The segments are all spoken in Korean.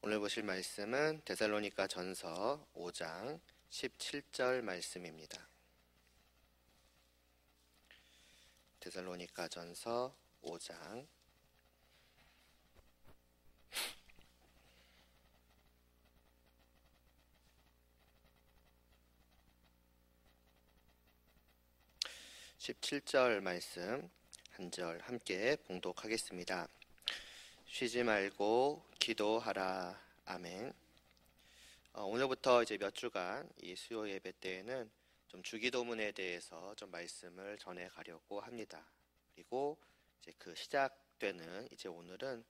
오늘 보실 말씀은 데살로니가 전서 5장 17절 말씀입니다. 데살로니가 전서 5장 17절 말씀 한 절 함께 봉독하겠습니다. 쉬지 말고 기도하라. 아멘. 오늘부터 이제 몇 주간 이 수요 예배 때에는 좀 주기도문에 대해서 좀 말씀을 전해 가려고 합니다. 그리고 이제 그 시작되는 이제 오늘은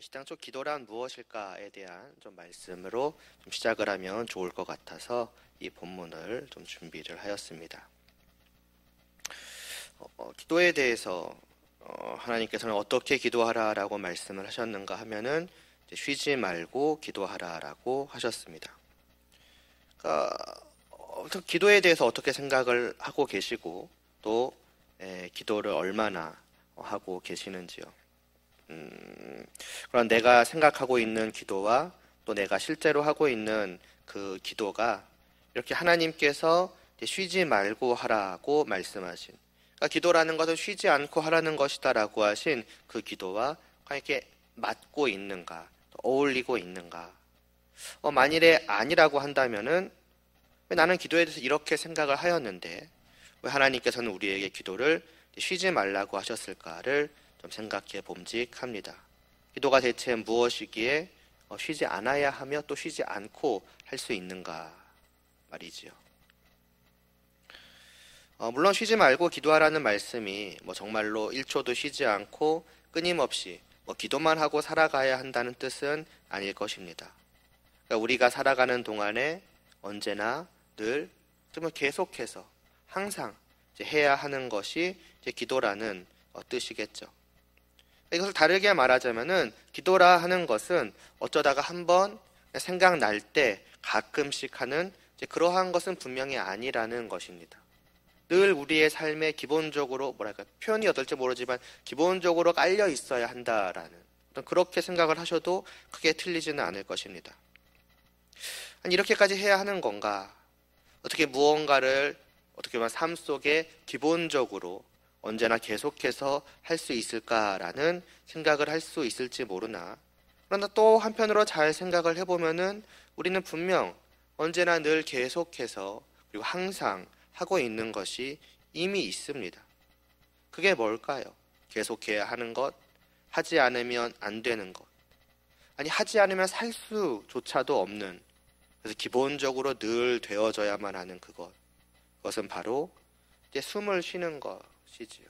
시당초 기도란 무엇일까에 대한 좀 말씀으로 좀 시작을 하면 좋을 것 같아서 이 본문을 좀 준비를 하였습니다. 기도에 대해서 하나님께서는 어떻게 기도하라라고 말씀을 하셨는가 하면은 쉬지 말고 기도하라라고 하셨습니다. 그러니까 기도에 대해서 어떻게 생각을 하고 계시고 또 기도를 얼마나 하고 계시는지요. 그런 내가 생각하고 있는 기도와 또 내가 실제로 하고 있는 그 기도가 이렇게 하나님께서 쉬지 말고 하라고 말씀하신, 그러니까 기도라는 것은 쉬지 않고 하라는 것이다라고 하신 그 기도와 이렇게 맞고 있는가, 어울리고 있는가. 만일에 아니라고 한다면은 왜 나는 기도에 대해서 이렇게 생각을 하였는데 왜 하나님께서는 우리에게 기도를 쉬지 말라고 하셨을까를 좀 생각해 봄직합니다. 기도가 대체 무엇이기에 쉬지 않아야 하며 또 쉬지 않고 할 수 있는가 말이지요. 물론 쉬지 말고 기도하라는 말씀이 정말로 1초도 쉬지 않고 끊임없이 기도만 하고 살아가야 한다는 뜻은 아닐 것입니다. 그러니까 우리가 살아가는 동안에 언제나 늘 계속해서 항상 이제 해야 하는 것이 이제 기도라는 뜻이겠죠. 이것을 다르게 말하자면은 기도라 하는 것은 어쩌다가 한번 생각날 때 가끔씩 하는 이제 그러한 것은 분명히 아니라는 것입니다. 늘 우리의 삶에 기본적으로 표현이 어떨지 모르지만 기본적으로 깔려 있어야 한다라는 그렇게 생각을 하셔도 크게 틀리지는 않을 것입니다. 아니, 이렇게까지 해야 하는 건가? 어떻게 무언가를 어떻게 보면 삶 속에 기본적으로 언제나 계속해서 할 수 있을까라는 생각을 할 수 있을지 모르나, 그러나 또 한편으로 잘 생각을 해보면은 우리는 분명 언제나 늘 계속해서 그리고 항상 하고 있는 것이 이미 있습니다. 그게 뭘까요? 계속해야 하는 것, 하지 않으면 안 되는 것, 아니 하지 않으면 살 수조차도 없는, 그래서 기본적으로 늘 되어져야만 하는 그것은 바로 이제 숨을 쉬는 것이지요.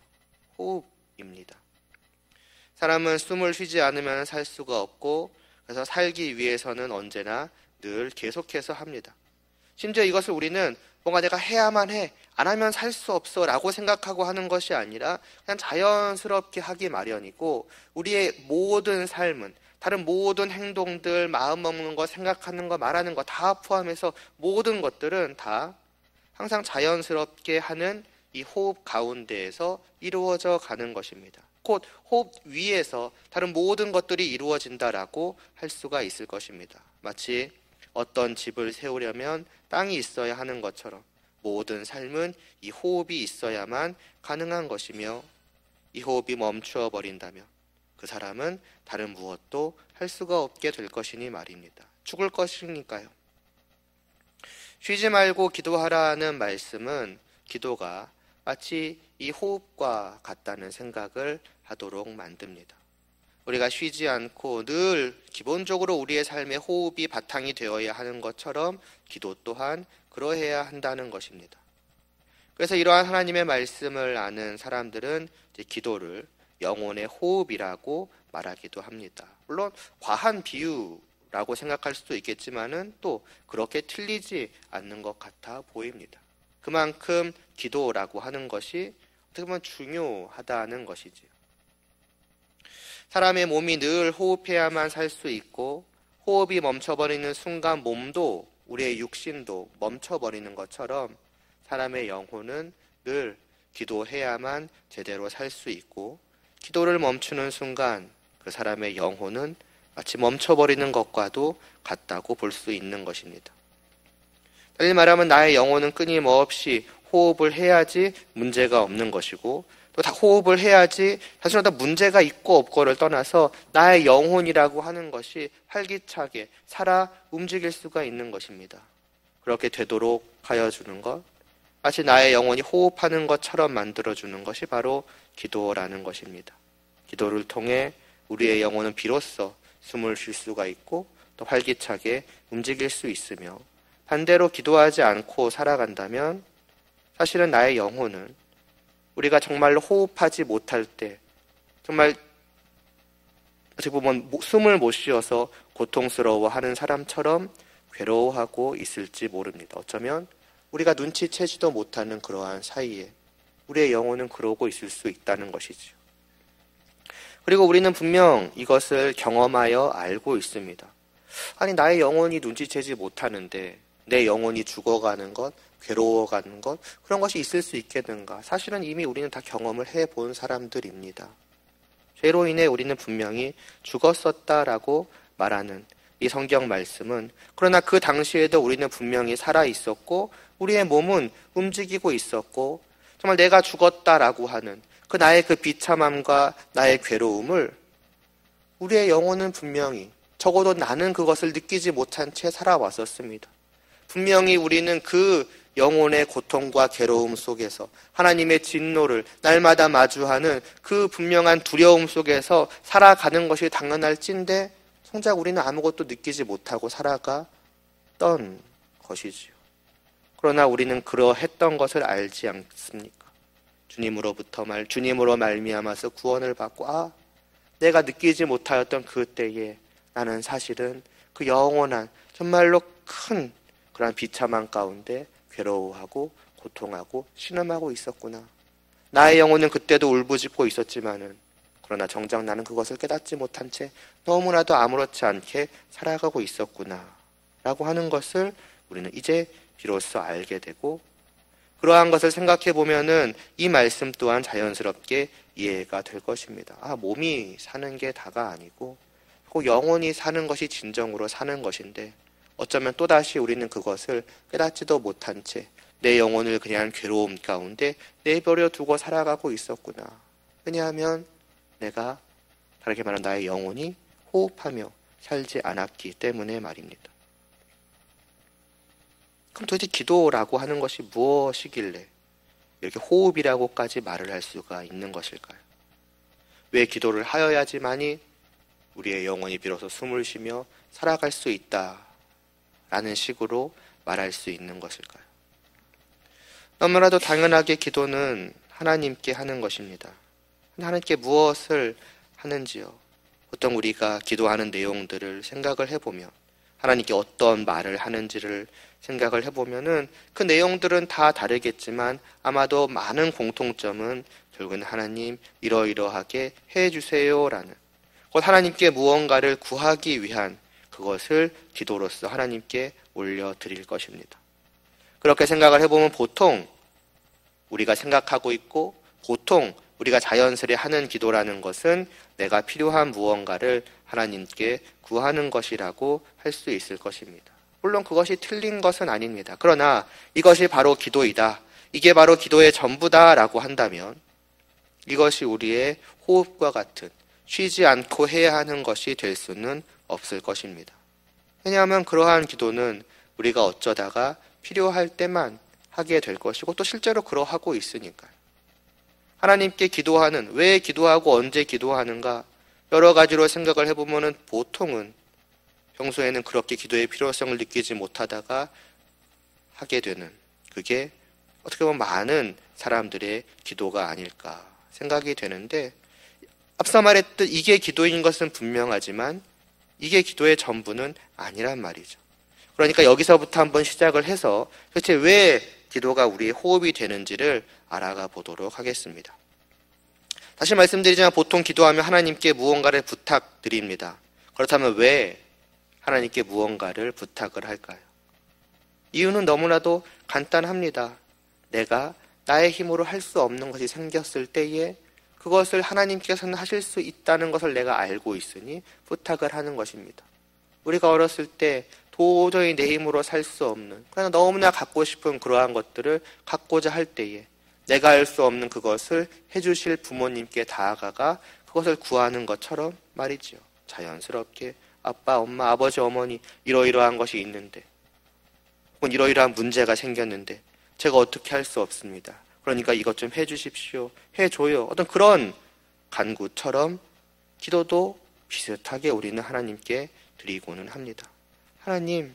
호흡입니다. 사람은 숨을 쉬지 않으면 살 수가 없고, 그래서 살기 위해서는 언제나 늘 계속해서 합니다. 심지어 이것을 우리는 뭔가 내가 해야만 해, 안 하면 살 수 없어 라고 생각하고 하는 것이 아니라 그냥 자연스럽게 하기 마련이고, 우리의 모든 삶은 다른 모든 행동들, 마음 먹는 것, 생각하는 것, 말하는 것 다 포함해서 모든 것들은 다 항상 자연스럽게 하는 이 호흡 가운데에서 이루어져 가는 것입니다. 곧 호흡 위에서 다른 모든 것들이 이루어진다라고 할 수가 있을 것입니다. 마치 어떤 집을 세우려면 땅이 있어야 하는 것처럼 모든 삶은 이 호흡이 있어야만 가능한 것이며, 이 호흡이 멈추어 버린다면 그 사람은 다른 무엇도 할 수가 없게 될 것이니 말입니다. 죽을 것이니까요. 쉬지 말고 기도하라는 말씀은 기도가 마치 이 호흡과 같다는 생각을 하도록 만듭니다. 우리가 쉬지 않고 늘 기본적으로 우리의 삶에 호흡이 바탕이 되어야 하는 것처럼 기도 또한 그러해야 한다는 것입니다. 그래서 이러한 하나님의 말씀을 아는 사람들은 이제 기도를 영혼의 호흡이라고 말하기도 합니다. 물론 과한 비유라고 생각할 수도 있겠지만은 또 그렇게 틀리지 않는 것 같아 보입니다. 그만큼 기도라고 하는 것이 어떻게 보면 중요하다는 것이지요. 사람의 몸이 늘 호흡해야만 살 수 있고, 호흡이 멈춰버리는 순간 몸도, 우리의 육신도 멈춰버리는 것처럼 사람의 영혼은 늘 기도해야만 제대로 살 수 있고, 기도를 멈추는 순간 그 사람의 영혼은 마치 멈춰버리는 것과도 같다고 볼 수 있는 것입니다. 달리 말하면 나의 영혼은 끊임없이 호흡을 해야지 문제가 없는 것이고, 또 다 호흡을 해야지 단순하다 문제가 있고 없고를 떠나서 나의 영혼이라고 하는 것이 활기차게 살아 움직일 수가 있는 것입니다. 그렇게 되도록 하여 주는 것, 마치 나의 영혼이 호흡하는 것처럼 만들어주는 것이 바로 기도라는 것입니다. 기도를 통해 우리의 영혼은 비로소 숨을 쉴 수가 있고 또 활기차게 움직일 수 있으며, 반대로 기도하지 않고 살아간다면 사실은 나의 영혼은 우리가 정말로 호흡하지 못할 때, 정말 어떻게 보면 숨을 못 쉬어서 고통스러워하는 사람처럼 괴로워하고 있을지 모릅니다. 어쩌면 우리가 눈치채지도 못하는 그러한 사이에 우리의 영혼은 그러고 있을 수 있다는 것이죠. 그리고 우리는 분명 이것을 경험하여 알고 있습니다. 아니, 나의 영혼이 눈치채지 못하는데 내 영혼이 죽어가는 것, 괴로워가는 것, 그런 것이 있을 수 있겠는가? 사실은 이미 우리는 다 경험을 해본 사람들입니다. 죄로 인해 우리는 분명히 죽었었다라고 말하는 이 성경 말씀은, 그러나 그 당시에도 우리는 분명히 살아 있었고 우리의 몸은 움직이고 있었고, 정말 내가 죽었다라고 하는 그 나의 그 비참함과 나의 괴로움을 우리의 영혼은 분명히, 적어도 나는 그것을 느끼지 못한 채 살아왔었습니다. 분명히 우리는 그 영혼의 고통과 괴로움 속에서 하나님의 진노를 날마다 마주하는 그 분명한 두려움 속에서 살아가는 것이 당연할진데 정작 우리는 아무것도 느끼지 못하고 살아갔던 것이지요. 그러나 우리는 그러했던 것을 알지 않습니까? 주님으로 말미암아서 구원을 받고, 내가 느끼지 못하였던 그때에 나는 사실은 그 영원한 정말로 큰 그런 비참한 가운데 괴로워하고 고통하고 신음하고 있었구나. 나의 영혼은 그때도 울부짖고 있었지만은, 그러나 정작 나는 그것을 깨닫지 못한 채 너무나도 아무렇지 않게 살아가고 있었구나 라고 하는 것을 우리는 이제 비로소 알게 되고, 그러한 것을 생각해 보면은 이 말씀 또한 자연스럽게 이해가 될 것입니다. 몸이 사는 게 다가 아니고 꼭 영혼이 사는 것이 진정으로 사는 것인데, 어쩌면 또다시 우리는 그것을 깨닫지도 못한 채 내 영혼을 그냥 괴로움 가운데 내버려 두고 살아가고 있었구나. 왜냐하면 내가, 다르게 말하면 나의 영혼이 호흡하며 살지 않았기 때문에 말입니다. 그럼 도대체 기도라고 하는 것이 무엇이길래 이렇게 호흡이라고까지 말을 할 수가 있는 것일까요? 왜 기도를 하여야지만이 우리의 영혼이 비로소 숨을 쉬며 살아갈 수 있다라는 식으로 말할 수 있는 것일까요? 너무나도 당연하게 기도는 하나님께 하는 것입니다. 하나님께 무엇을 하는지요? 보통 우리가 기도하는 내용들을 생각을 해보면, 하나님께 어떤 말을 하는지를 생각을 해보면은 그 내용들은 다 다르겠지만 아마도 많은 공통점은 결국은 하나님 이러이러하게 해주세요라는, 곧 하나님께 무언가를 구하기 위한 그것을 기도로서 하나님께 올려드릴 것입니다. 그렇게 생각을 해보면 보통 우리가 생각하고 있고 보통 우리가 자연스레 하는 기도라는 것은 내가 필요한 무언가를 하나님께 구하는 것이라고 할 수 있을 것입니다. 물론 그것이 틀린 것은 아닙니다. 그러나 이것이 바로 기도이다, 이게 바로 기도의 전부다라고 한다면 이것이 우리의 호흡과 같은 쉬지 않고 해야 하는 것이 될 수는 없을 것입니다. 왜냐하면 그러한 기도는 우리가 어쩌다가 필요할 때만 하게 될 것이고 또 실제로 그러하고 있으니까요. 하나님께 기도하는, 왜 기도하고 언제 기도하는가 여러 가지로 생각을 해보면 보통은 평소에는 그렇게 기도의 필요성을 느끼지 못하다가 하게 되는, 그게 어떻게 보면 많은 사람들의 기도가 아닐까 생각이 되는데, 앞서 말했듯 이게 기도인 것은 분명하지만 이게 기도의 전부는 아니란 말이죠. 그러니까 여기서부터 한번 시작을 해서 도대체 왜 기도가 우리의 호흡이 되는지를 알아가 보도록 하겠습니다. 다시 말씀드리지만 보통 기도하면 하나님께 무언가를 부탁드립니다. 그렇다면 왜 하나님께 무언가를 부탁을 할까요? 이유는 너무나도 간단합니다. 내가 나의 힘으로 할 수 없는 것이 생겼을 때에 그것을 하나님께서는 하실 수 있다는 것을 내가 알고 있으니 부탁을 하는 것입니다. 우리가 어렸을 때 도저히 내 힘으로 살 수 없는, 그러나 너무나 갖고 싶은 그러한 것들을 갖고자 할 때에 내가 할 수 없는 그것을 해주실 부모님께 다가가 그것을 구하는 것처럼 말이지요. 자연스럽게 아빠, 엄마, 아버지, 어머니 이러이러한 것이 있는데, 혹은 이러이러한 문제가 생겼는데 제가 어떻게 할 수 없습니다. 그러니까 이것 좀 해주십시오. 해줘요. 어떤 그런 간구처럼 기도도 비슷하게 우리는 하나님께 드리고는 합니다. 하나님,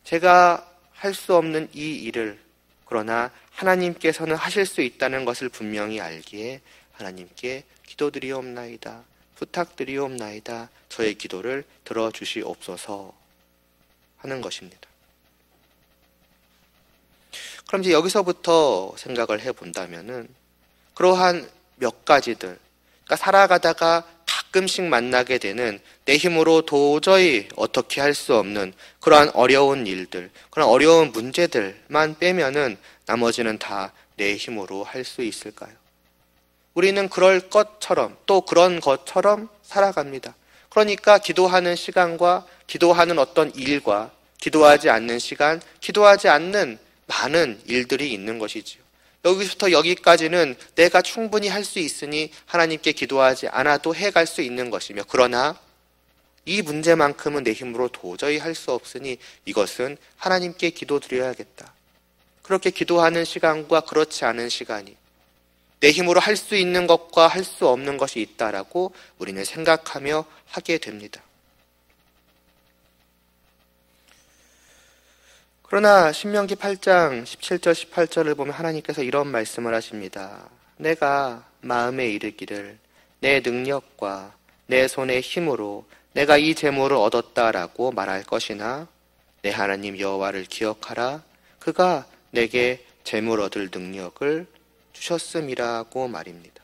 제가 할 수 없는 이 일을, 그러나 하나님께서는 하실 수 있다는 것을 분명히 알기에 하나님께 기도드리옵나이다. 부탁드리옵나이다. 저의 기도를 들어주시옵소서 하는 것입니다. 그럼 이제 여기서부터 생각을 해본다면은 그러한 몇 가지들, 그러니까 살아가다가 가끔씩 만나게 되는 내 힘으로 도저히 어떻게 할 수 없는 그러한 어려운 일들, 그런 어려운 문제들만 빼면은 나머지는 다 내 힘으로 할 수 있을까요? 우리는 그럴 것처럼 또 그런 것처럼 살아갑니다. 그러니까 기도하는 시간과 기도하는 어떤 일과 기도하지 않는 시간, 기도하지 않는 많은 일들이 있는 것이지요. 여기서부터 여기까지는 내가 충분히 할 수 있으니 하나님께 기도하지 않아도 해갈 수 있는 것이며, 그러나 이 문제만큼은 내 힘으로 도저히 할 수 없으니 이것은 하나님께 기도드려야겠다. 그렇게 기도하는 시간과 그렇지 않은 시간이, 내 힘으로 할 수 있는 것과 할 수 없는 것이 있다라고 우리는 생각하며 하게 됩니다. 그러나 신명기 8장 17절 18절을 보면 하나님께서 이런 말씀을 하십니다. 내가 마음에 이르기를 내 능력과 내 손의 힘으로 내가 이 재물을 얻었다라고 말할 것이나 내 하나님 여호와를 기억하라. 그가 내게 재물 얻을 능력을 주셨음이라고 말입니다.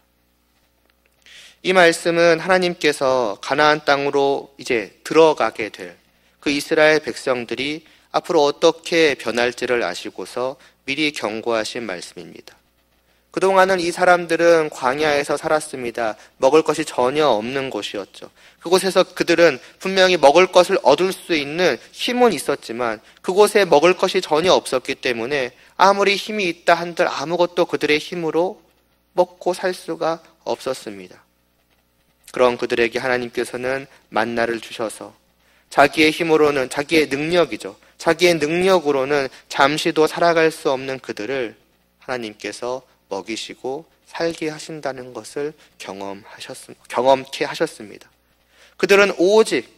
이 말씀은 하나님께서 가나안 땅으로 이제 들어가게 될 그 이스라엘 백성들이 앞으로 어떻게 변할지를 아시고서 미리 경고하신 말씀입니다. 그동안은 이 사람들은 광야에서 살았습니다. 먹을 것이 전혀 없는 곳이었죠. 그곳에서 그들은 분명히 먹을 것을 얻을 수 있는 힘은 있었지만 그곳에 먹을 것이 전혀 없었기 때문에 아무리 힘이 있다 한들 아무것도 그들의 힘으로 먹고 살 수가 없었습니다. 그런 그들에게 하나님께서는 만나를 주셔서 자기의 힘으로는, 자기의 능력이죠. 자기의 능력으로는 잠시도 살아갈 수 없는 그들을 하나님께서 먹이시고 살게 하신다는 것을 경험케 하셨습니다. 그들은 오직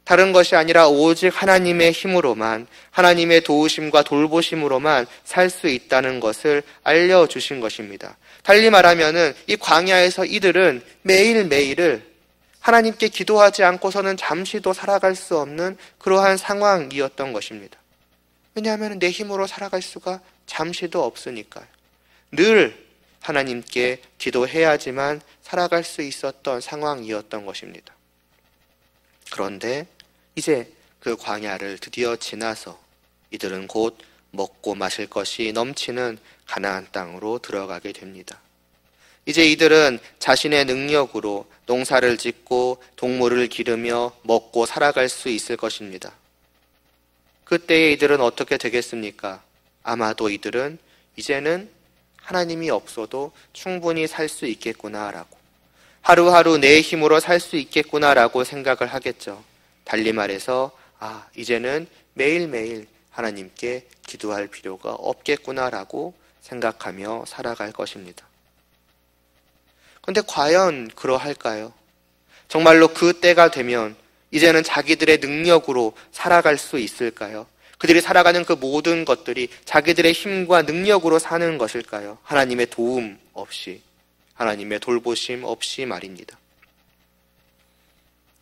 다른 것이 아니라 오직 하나님의 힘으로만, 하나님의 도우심과 돌보심으로만 살 수 있다는 것을 알려주신 것입니다. 달리 말하면은 이 광야에서 이들은 매일매일을 하나님께 기도하지 않고서는 잠시도 살아갈 수 없는 그러한 상황이었던 것입니다. 왜냐하면 내 힘으로 살아갈 수가 잠시도 없으니까요. 늘 하나님께 기도해야지만 살아갈 수 있었던 상황이었던 것입니다. 그런데 이제 그 광야를 드디어 지나서 이들은 곧 먹고 마실 것이 넘치는 가나안 땅으로 들어가게 됩니다. 이제 이들은 자신의 능력으로 농사를 짓고 동물을 기르며 먹고 살아갈 수 있을 것입니다. 그때에 이들은 어떻게 되겠습니까? 아마도 이들은 이제는 하나님이 없어도 충분히 살 수 있겠구나라고, 하루하루 내 힘으로 살 수 있겠구나라고 생각을 하겠죠. 달리 말해서 이제는 매일매일 하나님께 기도할 필요가 없겠구나라고 생각하며 살아갈 것입니다. 그런데 과연 그러할까요? 정말로 그 때가 되면 이제는 자기들의 능력으로 살아갈 수 있을까요? 그들이 살아가는 그 모든 것들이 자기들의 힘과 능력으로 사는 것일까요? 하나님의 도움 없이, 하나님의 돌보심 없이 말입니다.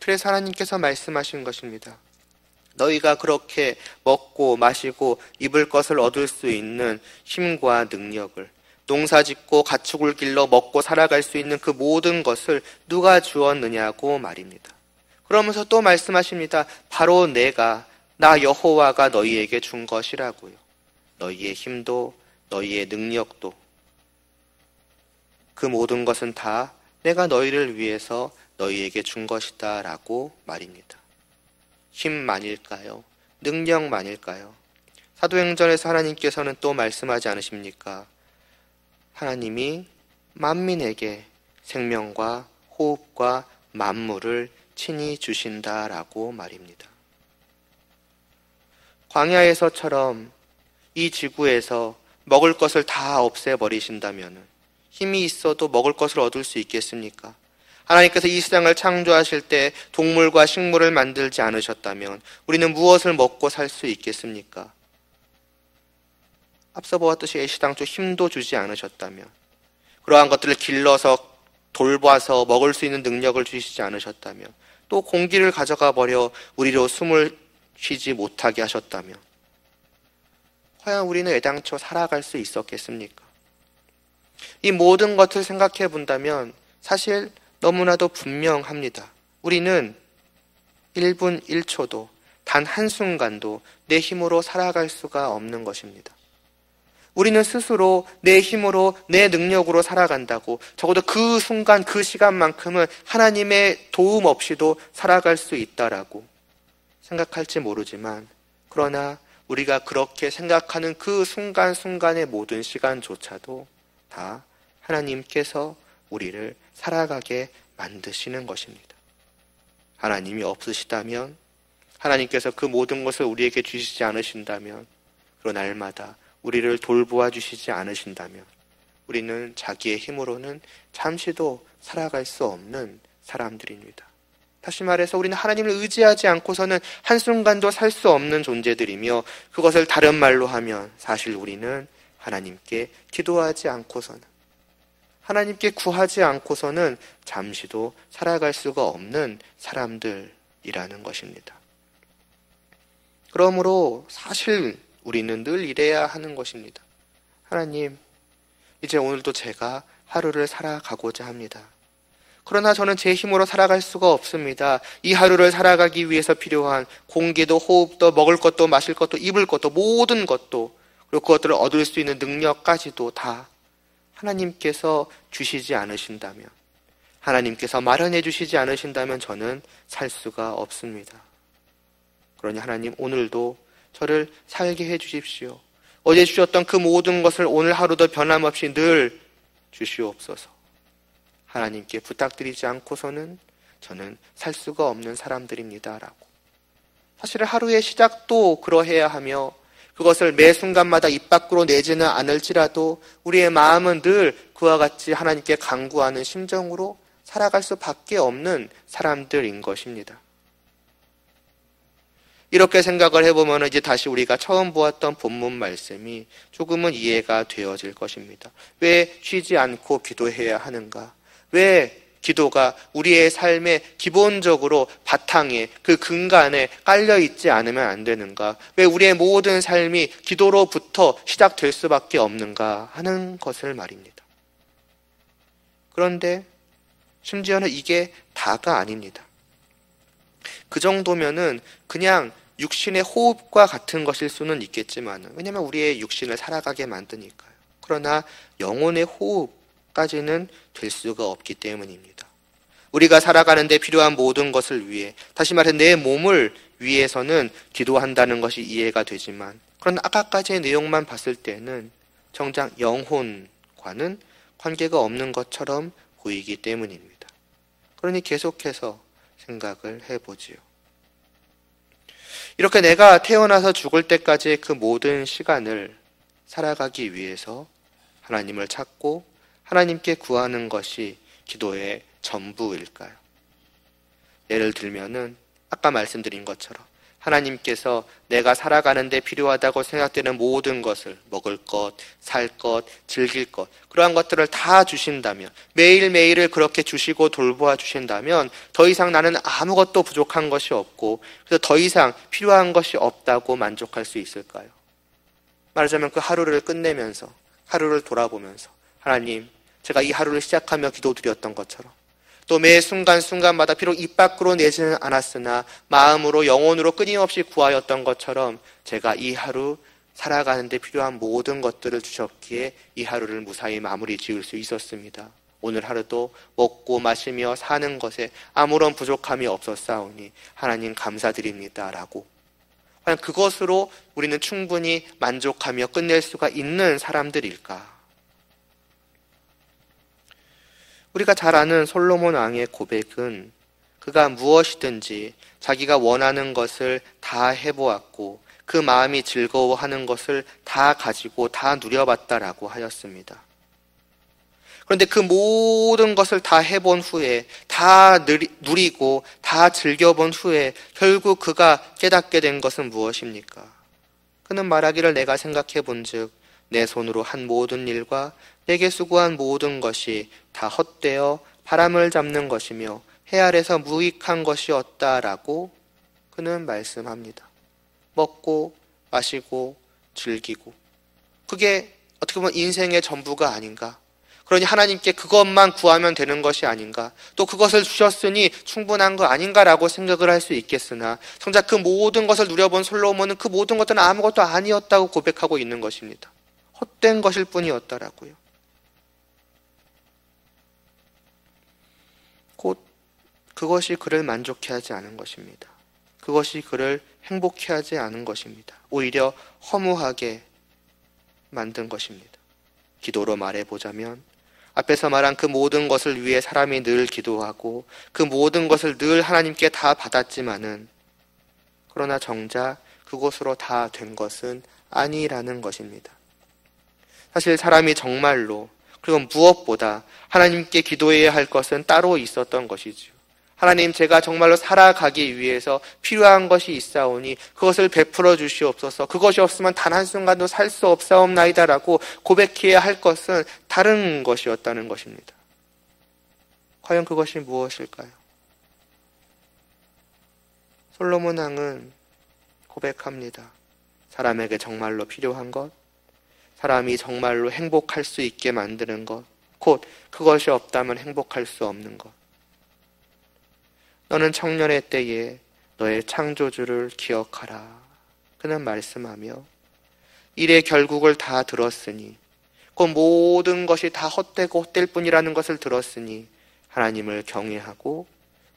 그래서 하나님께서 말씀하신 것입니다. 너희가 그렇게 먹고 마시고 입을 것을 얻을 수 있는 힘과 능력을, 농사짓고 가축을 길러 먹고 살아갈 수 있는 그 모든 것을 누가 주었느냐고 말입니다. 그러면서 또 말씀하십니다. 바로 나 여호와가 너희에게 준 것이라고요. 너희의 힘도 너희의 능력도 그 모든 것은 다 내가 너희를 위해서 너희에게 준 것이다 라고 말입니다. 힘만일까요? 능력만일까요? 사도행전에서 하나님께서는 또 말씀하지 않으십니까? 하나님이 만민에게 생명과 호흡과 만물을 친히 주신다라고 말입니다. 광야에서처럼 이 지구에서 먹을 것을 다 없애버리신다면 힘이 있어도 먹을 것을 얻을 수 있겠습니까? 하나님께서 이 세상을 창조하실 때 동물과 식물을 만들지 않으셨다면 우리는 무엇을 먹고 살 수 있겠습니까? 앞서 보았듯이 애시당초 힘도 주지 않으셨다면, 그러한 것들을 길러서 돌봐서 먹을 수 있는 능력을 주시지 않으셨다면, 또 공기를 가져가 버려 우리로 숨을 쉬지 못하게 하셨다면 과연 우리는 애당초 살아갈 수 있었겠습니까? 이 모든 것을 생각해 본다면 사실 너무나도 분명합니다. 우리는 1분 1초도 단 한순간도 내 힘으로 살아갈 수가 없는 것입니다. 우리는 스스로 내 힘으로 내 능력으로 살아간다고 적어도 그 순간 그 시간만큼은 하나님의 도움 없이도 살아갈 수 있다라고 생각할지 모르지만, 그러나 우리가 그렇게 생각하는 그 순간순간의 모든 시간조차도 다 하나님께서 우리를 살아가게 만드시는 것입니다. 하나님이 없으시다면, 하나님께서 그 모든 것을 우리에게 주시지 않으신다면, 그런 날마다 우리를 돌보아 주시지 않으신다면 우리는 자기의 힘으로는 잠시도 살아갈 수 없는 사람들입니다. 다시 말해서 우리는 하나님을 의지하지 않고서는 한순간도 살 수 없는 존재들이며, 그것을 다른 말로 하면 사실 우리는 하나님께 기도하지 않고서는, 하나님께 구하지 않고서는 잠시도 살아갈 수가 없는 사람들이라는 것입니다. 그러므로 사실 우리는 늘 이래야 하는 것입니다. 하나님, 이제 오늘도 제가 하루를 살아가고자 합니다. 그러나 저는 제 힘으로 살아갈 수가 없습니다. 이 하루를 살아가기 위해서 필요한 공기도 호흡도 먹을 것도 마실 것도 입을 것도 모든 것도, 그리고 그것들을 얻을 수 있는 능력까지도 다 하나님께서 주시지 않으신다면, 하나님께서 마련해 주시지 않으신다면 저는 살 수가 없습니다. 그러니 하나님, 오늘도 저를 살게 해 주십시오. 어제 주셨던 그 모든 것을 오늘 하루도 변함없이 늘 주시옵소서. 하나님께 부탁드리지 않고서는 저는 살 수가 없는 사람들입니다 라고. 사실 하루의 시작도 그러해야 하며, 그것을 매 순간마다 입 밖으로 내지는 않을지라도 우리의 마음은 늘 그와 같이 하나님께 간구하는 심정으로 살아갈 수밖에 없는 사람들인 것입니다. 이렇게 생각을 해보면 이제 다시 우리가 처음 보았던 본문 말씀이 조금은 이해가 되어질 것입니다. 왜 쉬지 않고 기도해야 하는가? 왜 기도가 우리의 삶의 기본적으로 바탕에, 그 근간에 깔려있지 않으면 안 되는가? 왜 우리의 모든 삶이 기도로부터 시작될 수밖에 없는가 하는 것을 말입니다. 그런데 심지어는 이게 다가 아닙니다. 그 정도면은 그냥 육신의 호흡과 같은 것일 수는 있겠지만, 왜냐하면 우리의 육신을 살아가게 만드니까요. 그러나 영혼의 호흡까지는 될 수가 없기 때문입니다. 우리가 살아가는 데 필요한 모든 것을 위해, 다시 말해 내 몸을 위해서는 기도한다는 것이 이해가 되지만, 그런 아까까지의 내용만 봤을 때는 정작 영혼과는 관계가 없는 것처럼 보이기 때문입니다. 그러니 계속해서 생각을 해보지요. 이렇게 내가 태어나서 죽을 때까지의 그 모든 시간을 살아가기 위해서 하나님을 찾고 하나님께 구하는 것이 기도의 전부일까요? 예를 들면은 아까 말씀드린 것처럼 하나님께서 내가 살아가는 데 필요하다고 생각되는 모든 것을, 먹을 것, 살 것, 즐길 것, 그러한 것들을 다 주신다면, 매일매일을 그렇게 주시고 돌보아 주신다면 더 이상 나는 아무것도 부족한 것이 없고, 그래서 더 이상 필요한 것이 없다고 만족할 수 있을까요? 말하자면 그 하루를 끝내면서, 하루를 돌아보면서, 하나님, 제가 이 하루를 시작하며 기도드렸던 것처럼, 또 매 순간순간마다 비록 입 밖으로 내지는 않았으나 마음으로 영혼으로 끊임없이 구하였던 것처럼 제가 이 하루 살아가는 데 필요한 모든 것들을 주셨기에 이 하루를 무사히 마무리 지을 수 있었습니다. 오늘 하루도 먹고 마시며 사는 것에 아무런 부족함이 없었사오니 하나님 감사드립니다 라고, 과연 그것으로 우리는 충분히 만족하며 끝낼 수가 있는 사람들일까? 우리가 잘 아는 솔로몬 왕의 고백은 그가 무엇이든지 자기가 원하는 것을 다 해보았고 그 마음이 즐거워하는 것을 다 가지고 다 누려봤다라고 하였습니다. 그런데 그 모든 것을 다 해본 후에, 다 누리고 다 즐겨본 후에 결국 그가 깨닫게 된 것은 무엇입니까? 그는 말하기를 내가 생각해 본즉 내 손으로 한 모든 일과 내게 수고한 모든 것이 다 헛되어 바람을 잡는 것이며 해 아래서 무익한 것이었다라고 그는 말씀합니다. 먹고 마시고 즐기고, 그게 어떻게 보면 인생의 전부가 아닌가? 그러니 하나님께 그것만 구하면 되는 것이 아닌가? 또 그것을 주셨으니 충분한 거 아닌가라고 생각을 할 수 있겠으나 정작 그 모든 것을 누려본 솔로몬은 그 모든 것들은 아무것도 아니었다고 고백하고 있는 것입니다. 헛된 것일 뿐이었다라고요. 곧 그것이 그를 만족해 하지 않은 것입니다. 그것이 그를 행복해 하지 않은 것입니다. 오히려 허무하게 만든 것입니다. 기도로 말해보자면 앞에서 말한 그 모든 것을 위해 사람이 늘 기도하고 그 모든 것을 늘 하나님께 다 받았지만은, 그러나 정작 그곳으로 다 된 것은 아니라는 것입니다. 사실 사람이 정말로, 그리고 무엇보다 하나님께 기도해야 할 것은 따로 있었던 것이지요. 하나님, 제가 정말로 살아가기 위해서 필요한 것이 있사오니 그것을 베풀어 주시옵소서. 그것이 없으면 단 한순간도 살 수 없사옵나이다라고 고백해야 할 것은 다른 것이었다는 것입니다. 과연 그것이 무엇일까요? 솔로몬 왕은 고백합니다. 사람에게 정말로 필요한 것, 사람이 정말로 행복할 수 있게 만드는 것, 곧 그것이 없다면 행복할 수 없는 것. 너는 청년의 때에 너의 창조주를 기억하라. 그는 말씀하며 일의 결국을 다 들었으니, 그 모든 것이 다 헛되고 헛될 뿐이라는 것을 들었으니 하나님을 경외하고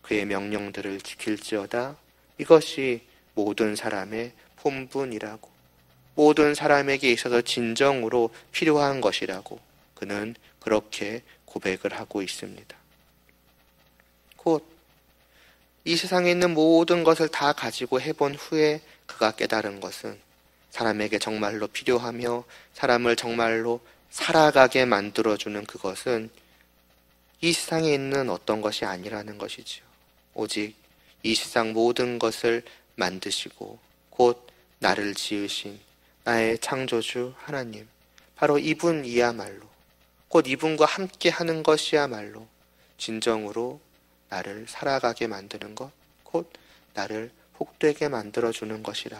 그의 명령들을 지킬지어다. 이것이 모든 사람의 본분이라고, 모든 사람에게 있어서 진정으로 필요한 것이라고 그는 그렇게 고백을 하고 있습니다. 곧 이 세상에 있는 모든 것을 다 가지고 해본 후에 그가 깨달은 것은 사람에게 정말로 필요하며 사람을 정말로 살아가게 만들어주는 그것은 이 세상에 있는 어떤 것이 아니라는 것이지요. 오직 이 세상 모든 것을 만드시고 곧 나를 지으신 나의 창조주 하나님, 바로 이분이야말로, 곧 이분과 함께 하는 것이야말로 진정으로 나를 살아가게 만드는 것, 곧 나를 복되게 만들어주는 것이라.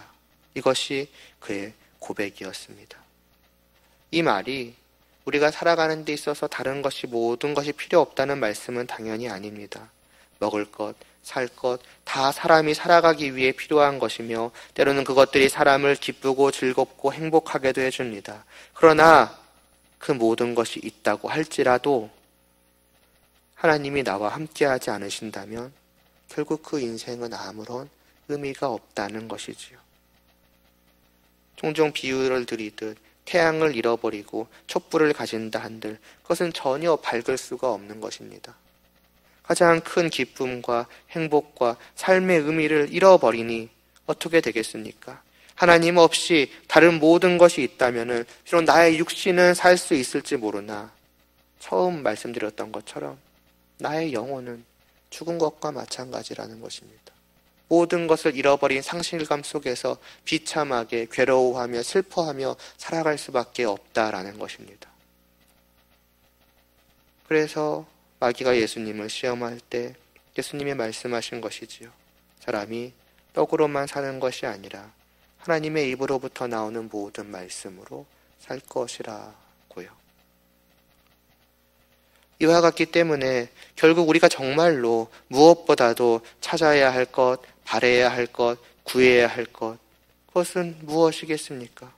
이것이 그의 고백이었습니다. 이 말이 우리가 살아가는 데 있어서 다른 것이 모든 것이 필요 없다는 말씀은 당연히 아닙니다. 먹을 것, 살 것, 다 사람이 살아가기 위해 필요한 것이며 때로는 그것들이 사람을 기쁘고 즐겁고 행복하게도 해줍니다. 그러나 그 모든 것이 있다고 할지라도 하나님이 나와 함께하지 않으신다면 결국 그 인생은 아무런 의미가 없다는 것이지요. 종종 비유를 드리듯 태양을 잃어버리고 촛불을 가진다 한들 그것은 전혀 밝을 수가 없는 것입니다. 가장 큰 기쁨과 행복과 삶의 의미를 잃어버리니 어떻게 되겠습니까? 하나님 없이 다른 모든 것이 있다면 비록 나의 육신은 살 수 있을지 모르나 처음 말씀드렸던 것처럼 나의 영혼은 죽은 것과 마찬가지라는 것입니다. 모든 것을 잃어버린 상실감 속에서 비참하게 괴로워하며 슬퍼하며 살아갈 수밖에 없다라는 것입니다. 그래서 마귀가 예수님을 시험할 때 예수님이 말씀하신 것이지요. 사람이 떡으로만 사는 것이 아니라 하나님의 입으로부터 나오는 모든 말씀으로 살 것이라고요. 이와 같기 때문에 결국 우리가 정말로 무엇보다도 찾아야 할 것, 바라야 할 것, 구해야 할 것, 그것은 무엇이겠습니까?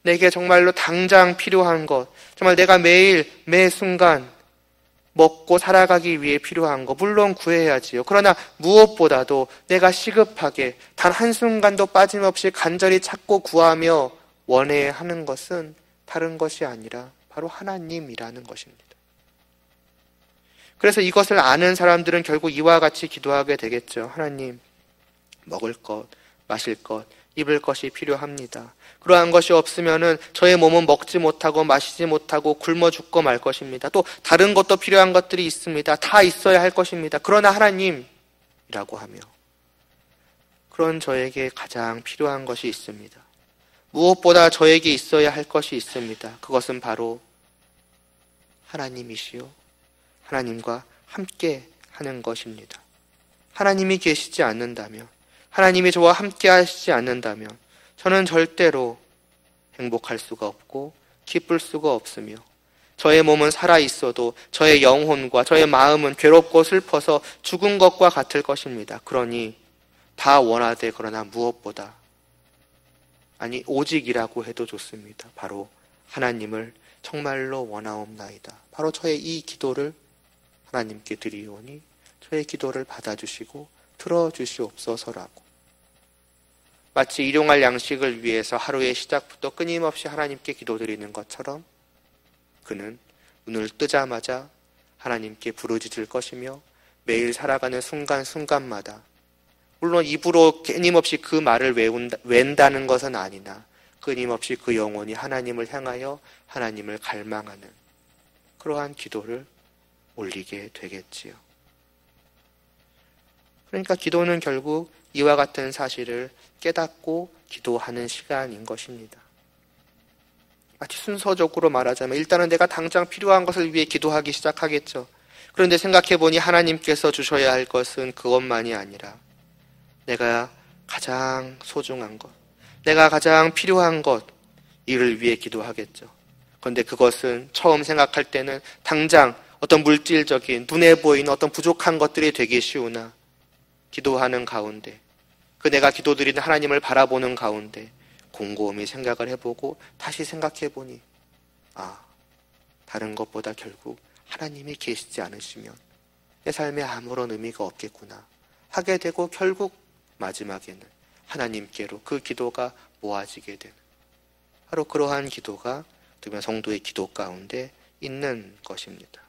내게 정말로 당장 필요한 것, 정말 내가 매일 매 순간 먹고 살아가기 위해 필요한 거 물론 구해야지요. 그러나 무엇보다도 내가 시급하게 단 한순간도 빠짐없이 간절히 찾고 구하며 원해야 하는 것은 다른 것이 아니라 바로 하나님이라는 것입니다. 그래서 이것을 아는 사람들은 결국 이와 같이 기도하게 되겠죠. 하나님, 먹을 것, 마실 것, 입을 것이 필요합니다. 그러한 것이 없으면은 저의 몸은 먹지 못하고 마시지 못하고 굶어 죽고 말 것입니다. 또 다른 것도 필요한 것들이 있습니다. 다 있어야 할 것입니다. 그러나 하나님이라고 하며 그런 저에게 가장 필요한 것이 있습니다. 무엇보다 저에게 있어야 할 것이 있습니다. 그것은 바로 하나님이시요. 하나님과 함께 하는 것입니다. 하나님이 계시지 않는다면, 하나님이 저와 함께 하시지 않는다면 저는 절대로 행복할 수가 없고 기쁠 수가 없으며 저의 몸은 살아있어도 저의 영혼과 저의 마음은 괴롭고 슬퍼서 죽은 것과 같을 것입니다. 그러니 다 원하되 그러나 무엇보다 아니 오직이라고 해도 좋습니다. 바로 하나님을 정말로 원하옵나이다. 바로 저의 이 기도를 하나님께 드리오니 저의 기도를 받아주시고 들어주시옵소서라고. 마치 일용할 양식을 위해서 하루의 시작부터 끊임없이 하나님께 기도드리는 것처럼 그는 눈을 뜨자마자 하나님께 부르짖을 것이며 매일 살아가는 순간순간마다 물론 입으로 끊임없이 그 말을 외운다는 것은 아니나 끊임없이 그 영혼이 하나님을 향하여 하나님을 갈망하는 그러한 기도를 올리게 되겠지요. 그러니까 기도는 결국 이와 같은 사실을 깨닫고 기도하는 시간인 것입니다. 마치 순서적으로 말하자면 일단은 내가 당장 필요한 것을 위해 기도하기 시작하겠죠. 그런데 생각해보니 하나님께서 주셔야 할 것은 그것만이 아니라 내가 가장 소중한 것, 내가 가장 필요한 것, 이를 위해 기도하겠죠. 그런데 그것은 처음 생각할 때는 당장 어떤 물질적인 눈에 보이는 어떤 부족한 것들이 되기 쉬우나 기도하는 가운데 그 내가 기도드리는 하나님을 바라보는 가운데 곰곰이 생각을 해보고 다시 생각해보니 다른 것보다 결국 하나님이 계시지 않으시면 내 삶에 아무런 의미가 없겠구나 하게 되고 결국 마지막에는 하나님께로 그 기도가 모아지게 되는 바로 그러한 기도가 성도의 기도 가운데 있는 것입니다.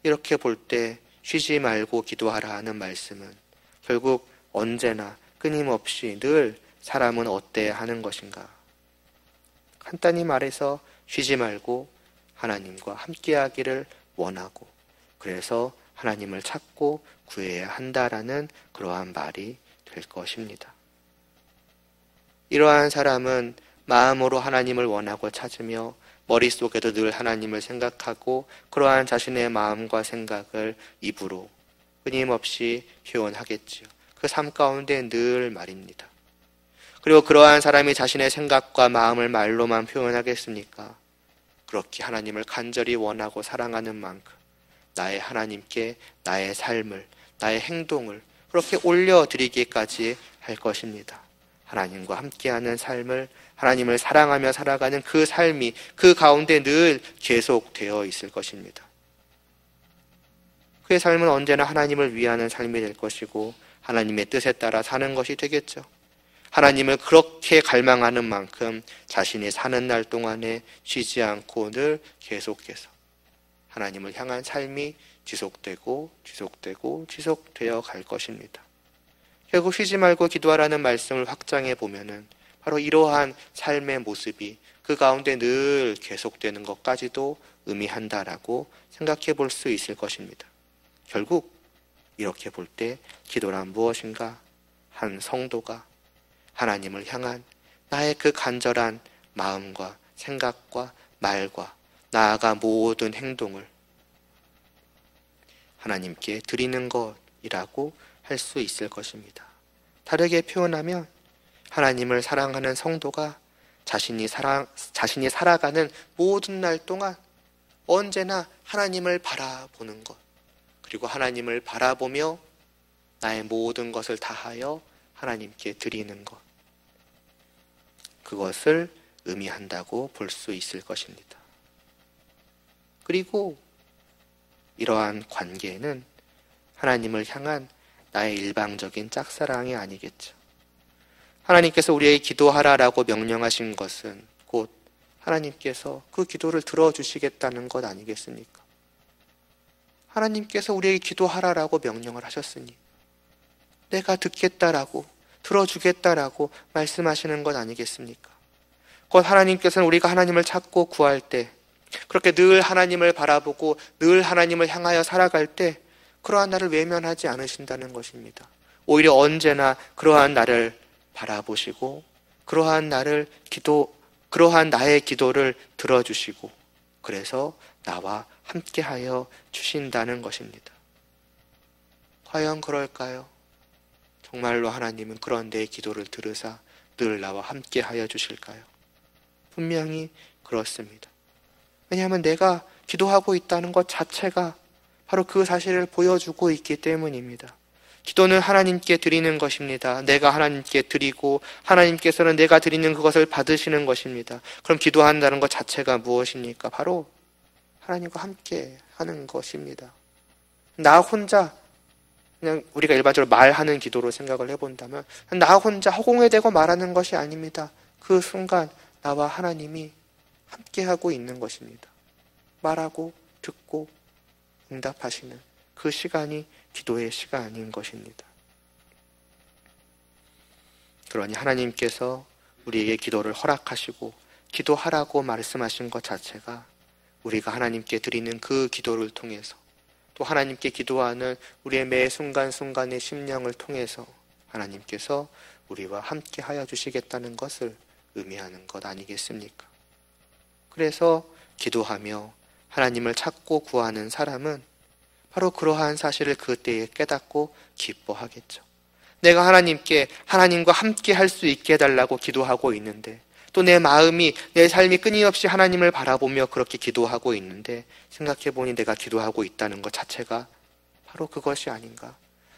이렇게 볼 때 쉬지 말고 기도하라 하는 말씀은 결국 언제나 끊임없이 늘 사람은 어때야 하는 것인가? 간단히 말해서 쉬지 말고 하나님과 함께하기를 원하고 그래서 하나님을 찾고 구해야 한다라는 그러한 말이 될 것입니다. 이러한 사람은 마음으로 하나님을 원하고 찾으며 머릿속에도 늘 하나님을 생각하고 그러한 자신의 마음과 생각을 입으로 끊임없이 표현하겠지요. 그 삶 가운데 늘 말입니다. 그리고 그러한 사람이 자신의 생각과 마음을 말로만 표현하겠습니까? 그렇게 하나님을 간절히 원하고 사랑하는 만큼 나의 하나님께 나의 삶을, 나의 행동을 그렇게 올려드리기까지 할 것입니다. 하나님과 함께하는 삶을 하나님을 사랑하며 살아가는 그 삶이 그 가운데 늘 계속되어 있을 것입니다. 그의 삶은 언제나 하나님을 위하는 삶이 될 것이고 하나님의 뜻에 따라 사는 것이 되겠죠. 하나님을 그렇게 갈망하는 만큼 자신이 사는 날 동안에 쉬지 않고 늘 계속해서 하나님을 향한 삶이 지속되고 지속되어 갈 것입니다. 결국 쉬지 말고 기도하라는 말씀을 확장해 보면은 바로 이러한 삶의 모습이 그 가운데 늘 계속되는 것까지도 의미한다라고 생각해 볼 수 있을 것입니다. 결국 이렇게 볼 때 기도란 무엇인가? 한 성도가 하나님을 향한 나의 그 간절한 마음과 생각과 말과 나아가 모든 행동을 하나님께 드리는 것이라고 할 수 있을 것입니다. 다르게 표현하면 하나님을 사랑하는 성도가 자신이 살아가는 모든 날 동안 언제나 하나님을 바라보는 것, 그리고 하나님을 바라보며 나의 모든 것을 다하여 하나님께 드리는 것, 그것을 의미한다고 볼 수 있을 것입니다. 그리고 이러한 관계는 하나님을 향한 나의 일방적인 짝사랑이 아니겠죠. 하나님께서 우리에게 기도하라라고 명령하신 것은 곧 하나님께서 그 기도를 들어주시겠다는 것 아니겠습니까? 하나님께서 우리에게 기도하라라고 명령을 하셨으니 내가 듣겠다라고 들어주겠다라고 말씀하시는 것 아니겠습니까? 곧 하나님께서는 우리가 하나님을 찾고 구할 때, 그렇게 늘 하나님을 바라보고 늘 하나님을 향하여 살아갈 때 그러한 나를 외면하지 않으신다는 것입니다. 오히려 언제나 그러한 나를 바라보시고 그러한 나의 기도를 들어주시고 그래서 나와 함께하여 주신다는 것입니다. 과연 그럴까요? 정말로 하나님은 그런 내 기도를 들으사 늘 나와 함께하여 주실까요? 분명히 그렇습니다. 왜냐하면 내가 기도하고 있다는 것 자체가 바로 그 사실을 보여주고 있기 때문입니다. 기도는 하나님께 드리는 것입니다. 내가 하나님께 드리고 하나님께서는 내가 드리는 그것을 받으시는 것입니다. 그럼 기도한다는 것 자체가 무엇입니까? 바로 하나님과 함께 하는 것입니다. 나 혼자 그냥 우리가 일반적으로 말하는 기도로 생각을 해본다면 나 혼자 허공에 대고 말하는 것이 아닙니다. 그 순간 나와 하나님이 함께하고 있는 것입니다. 말하고 듣고 응답하시는 그 시간이 기도의 시간인 것입니다. 그러니 하나님께서 우리에게 기도를 허락하시고 기도하라고 말씀하신 것 자체가 우리가 하나님께 드리는 그 기도를 통해서 또 하나님께 기도하는 우리의 매 순간순간의 심령을 통해서 하나님께서 우리와 함께 하여 주시겠다는 것을 의미하는 것 아니겠습니까? 그래서 기도하며 하나님을 찾고 구하는 사람은 바로 그러한 사실을 그때에 깨닫고 기뻐하겠죠. 내가 하나님과 함께 할 수 있게 해달라고 기도하고 있는데 또 내 마음이, 내 삶이 끊임없이 하나님을 바라보며 그렇게 기도하고 있는데 생각해보니 내가 기도하고 있다는 것 자체가 바로 그것이 아닌가.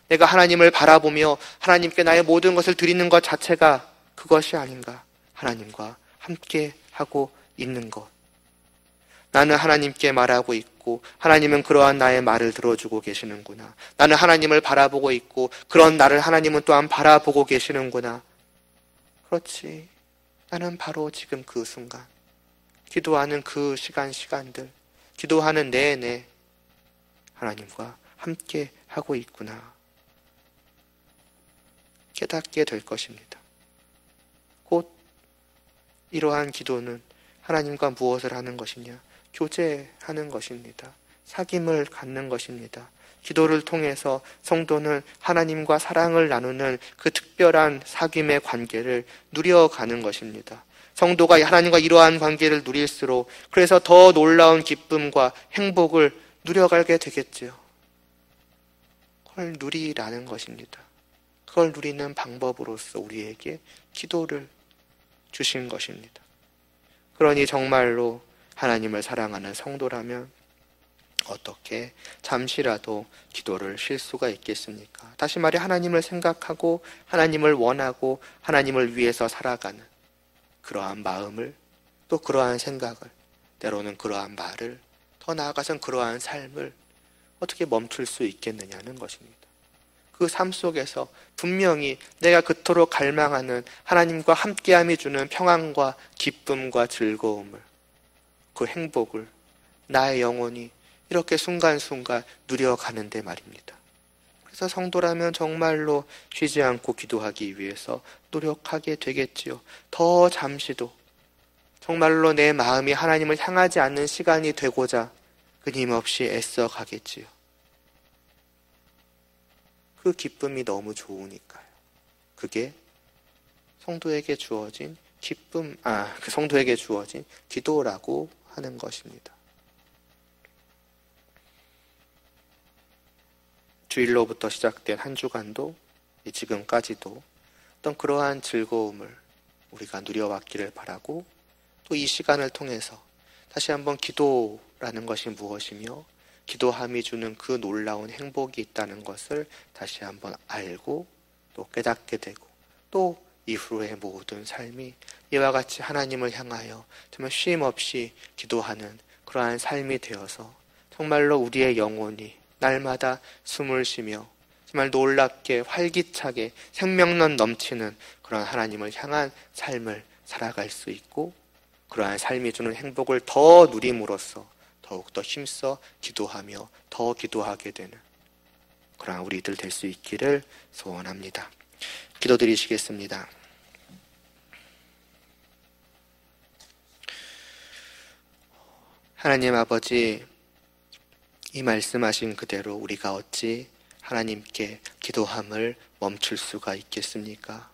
내가 하나님을 바라보며 하나님께 나의 모든 것을 드리는 것 자체가 그것이 아닌가. 하나님과 함께 하고 있는 것. 나는 하나님께 말하고 있고 하나님은 그러한 나의 말을 들어주고 계시는구나. 나는 하나님을 바라보고 있고 그런 나를 하나님은 또한 바라보고 계시는구나. 그렇지. 나는 바로 지금 그 순간, 기도하는 그 시간들, 기도하는 내내 하나님과 함께 하고 있구나. 깨닫게 될 것입니다. 곧 이러한 기도는 하나님과 무엇을 하는 것이냐? 교제하는 것입니다. 사귐을 갖는 것입니다. 기도를 통해서 성도는 하나님과 사랑을 나누는 그 특별한 사귐의 관계를 누려가는 것입니다. 성도가 하나님과 이러한 관계를 누릴수록 그래서 더 놀라운 기쁨과 행복을 누려가게 되겠지요. 그걸 누리라는 것입니다. 그걸 누리는 방법으로서 우리에게 기도를 주신 것입니다. 그러니 정말로 하나님을 사랑하는 성도라면 어떻게 잠시라도 기도를 쉴 수가 있겠습니까? 다시 말해 하나님을 생각하고 하나님을 원하고 하나님을 위해서 살아가는 그러한 마음을 또 그러한 생각을 때로는 그러한 말을 더 나아가선 그러한 삶을 어떻게 멈출 수 있겠느냐는 것입니다. 그 삶 속에서 분명히 내가 그토록 갈망하는 하나님과 함께함이 주는 평안과 기쁨과 즐거움을 그 행복을 나의 영혼이 이렇게 순간순간 누려가는데 말입니다. 그래서 성도라면 정말로 쉬지 않고 기도하기 위해서 노력하게 되겠지요. 더 잠시도 정말로 내 마음이 하나님을 향하지 않는 시간이 되고자 끊임없이 애써 가겠지요. 그 기쁨이 너무 좋으니까요. 그게 성도에게 주어진 성도에게 주어진 기도라고 하는 것입니다. 주일로부터 시작된 한 주간도 지금까지도 어떤 그러한 즐거움을 우리가 누려왔기를 바라고 또 이 시간을 통해서 다시 한번 기도라는 것이 무엇이며 기도함이 주는 그 놀라운 행복이 있다는 것을 다시 한번 알고 또 깨닫게 되고 또 이후의 모든 삶이 이와 같이 하나님을 향하여 정말 쉼 없이 기도하는 그러한 삶이 되어서 정말로 우리의 영혼이 날마다 숨을 쉬며 정말 놀랍게 활기차게 생명력 넘치는 그런 하나님을 향한 삶을 살아갈 수 있고, 그러한 삶이 주는 행복을 더 누림으로써 더욱더 힘써 기도하며 더 기도하게 되는 그러한 우리들 될 수 있기를 소원합니다. 기도드리시겠습니다. 하나님 아버지, 이 말씀하신 그대로 우리가 어찌 하나님께 기도함을 멈출 수가 있겠습니까?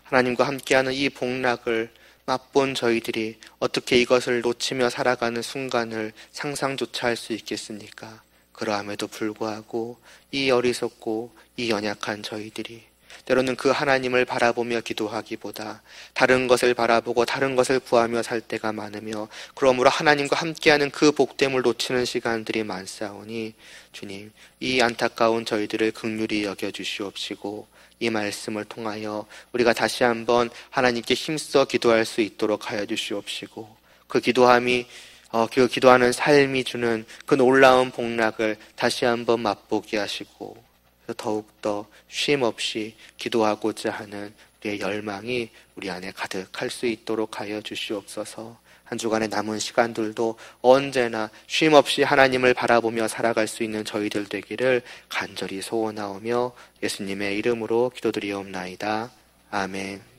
하나님과 함께하는 이 복락을 맛본 저희들이 어떻게 이것을 놓치며 살아가는 순간을 상상조차 할 수 있겠습니까? 그러함에도 불구하고 이 어리석고 이 연약한 저희들이 때로는 그 하나님을 바라보며 기도하기보다 다른 것을 바라보고 다른 것을 구하며 살 때가 많으며, 그러므로 하나님과 함께하는 그 복됨을 놓치는 시간들이 많사오니 주님, 이 안타까운 저희들을 긍휼히 여겨주시옵시고 이 말씀을 통하여 우리가 다시 한번 하나님께 힘써 기도할 수 있도록 하여 주시옵시고, 그 기도하는 삶이 주는 그 놀라운 복락을 다시 한번 맛보게 하시고, 더욱더 쉼없이 기도하고자 하는 우리의 열망이 우리 안에 가득할 수 있도록 하여 주시옵소서. 한 주간의 남은 시간들도 언제나 쉼없이 하나님을 바라보며 살아갈 수 있는 저희들 되기를 간절히 소원하오며 예수님의 이름으로 기도드리옵나이다. 아멘.